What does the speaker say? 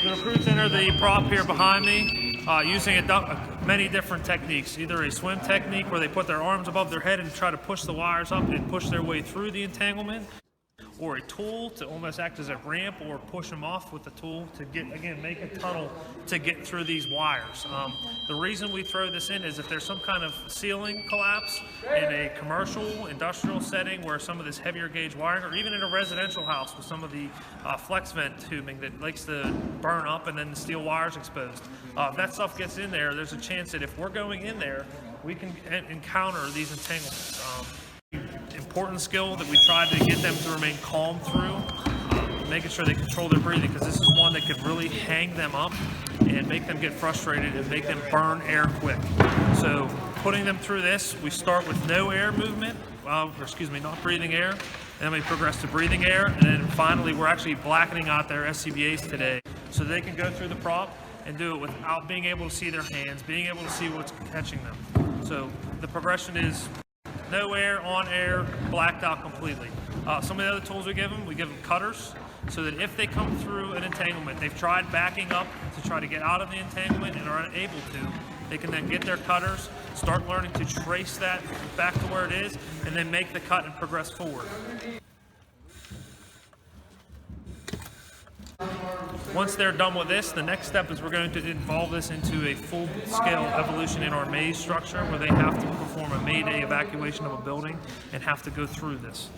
So recruits enter the prop here behind me using many different techniques. Either a swim technique where they put their arms above their head and try to push the wires up and push their way through the entanglement, or a tool to almost act as a ramp or push them off with the tool to get, again, make a tunnel to get through these wires. The reason we throw this in is if there's some kind of ceiling collapse in a commercial, industrial setting where some of this heavier gauge wiring, or even in a residential house with some of the flex vent tubing that likes to burn up and then the steel wires exposed. If that stuff gets in there, there's a chance that if we're going in there, we can encounter these entanglements. Important skill that we try to get them to remain calm through, making sure they control their breathing, because this is one that could really hang them up and make them get frustrated and make them burn air quick. So putting them through this, we start with no air movement, not breathing air, and then we progress to breathing air, and then finally we're actually blackening out their SCBAs today so they can go through the prop and do it without being able to see their hands, being able to see what's catching them. So the progression is no air, on air, blacked out completely. Some of the other tools we give them cutters, so that if they come through an entanglement, they've tried backing up to try to get out of the entanglement and are unable to, they can then get their cutters, start learning to trace that back to where it is, and then make the cut and progress forward. Once they're done with this, the next step is we're going to involve this into a full-scale evolution in our maze structure where they have to perform a Mayday evacuation of a building and have to go through this.